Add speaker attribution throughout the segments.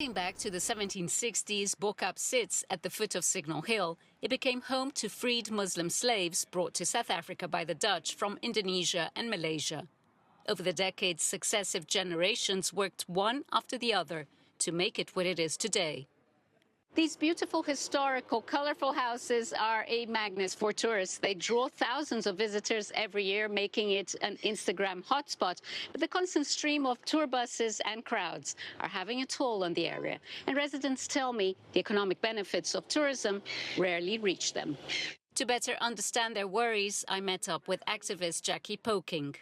Speaker 1: Dating back to the 1760s, Bo-Kaap sits at the foot of Signal Hill. It became home to freed Muslim slaves brought to South Africa by the Dutch from Indonesia and Malaysia. Over the decades, successive generations worked one after the other to make it what it is today. These beautiful, historical, colorful houses are a magnet for tourists. They draw thousands of visitors every year, making it an Instagram hotspot. But the constant stream of tour buses and crowds are having a toll on the area. And residents tell me the economic benefits of tourism rarely reach them. To better understand their worries, I met up with activist Jackie Poking.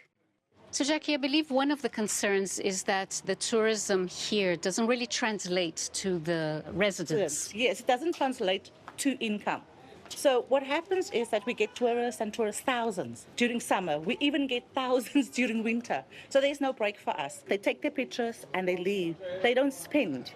Speaker 1: So, Jackie, I believe one of the concerns is that the tourism here doesn't really translate to the residents.
Speaker 2: Yes, it doesn't translate to income. So what happens is that we get tourists and tourist thousands during summer. We even get thousands during winter. So there's no break for us. They take their pictures and they leave. They don't spend,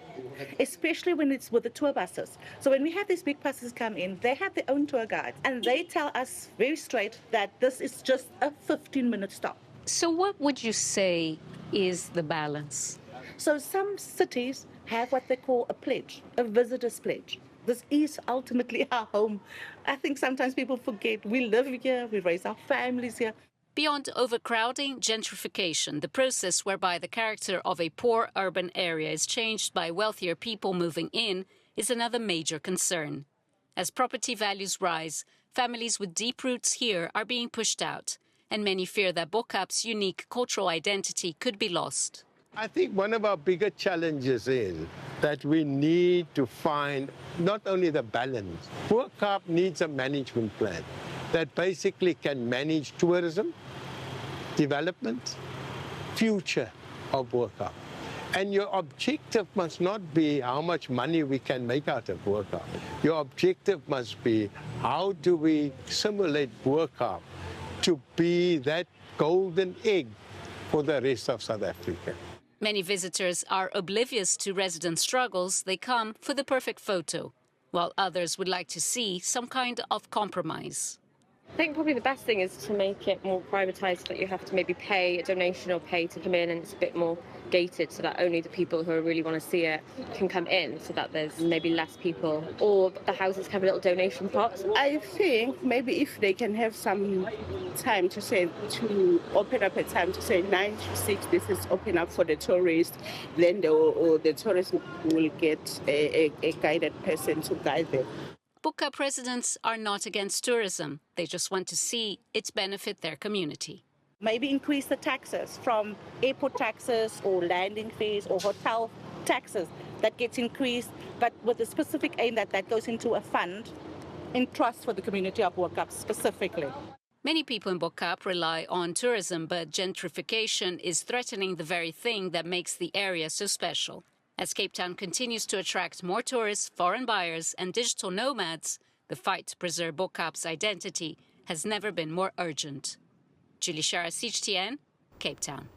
Speaker 2: especially when it's with the tour buses. So when we have these big buses come in, they have their own tour guides. And they tell us very straight that this is just a 15-minute stop.
Speaker 1: So what would you say is the balance?
Speaker 2: So some cities have what they call a pledge, a visitor's pledge. This is ultimately our home. I think sometimes people forget we live here, we raise our families here.
Speaker 1: Beyond overcrowding, gentrification, the process whereby the character of a poor urban area is changed by wealthier people moving in, is another major concern. As property values rise, families with deep roots here are being pushed out, and many fear that Bo-Kaap's unique cultural identity could be lost.
Speaker 3: I think one of our bigger challenges is that we need to find not only the balance. Bo-Kaap needs a management plan that basically can manage tourism, development, future of Bo-Kaap. And your objective must not be how much money we can make out of Bo-Kaap. Your objective must be how do we simulate Bo-Kaap to be that golden egg for the rest of South Africa.
Speaker 1: Many visitors are oblivious to resident struggles. They come for the perfect photo, while others would like to see some kind of compromise.
Speaker 4: I think probably the best thing is to make it more privatised, that you have to maybe pay a donation or pay to come in, and it's a bit more gated so that only the people who really want to see it can come in, so that there's maybe less people, or the houses have a little donation pot.
Speaker 5: I think maybe if they can have some time to open up a time to say 9 to 6, this is open up for the tourists, then the tourists will get a guided person to guide them.
Speaker 1: Bo-Kaap residents are not against tourism. They just want to see it benefit their community.
Speaker 2: Maybe increase the taxes from airport taxes or landing fees or hotel taxes that gets increased, but with the specific aim that goes into a fund in trust for the community of Bo-Kaap specifically.
Speaker 1: Many people in Bo-Kaap rely on tourism, but gentrification is threatening the very thing that makes the area so special. As Cape Town continues to attract more tourists, foreign buyers and digital nomads, the fight to preserve Bo-Kaap's identity has never been more urgent. Julie Shara, CGTN, Cape Town.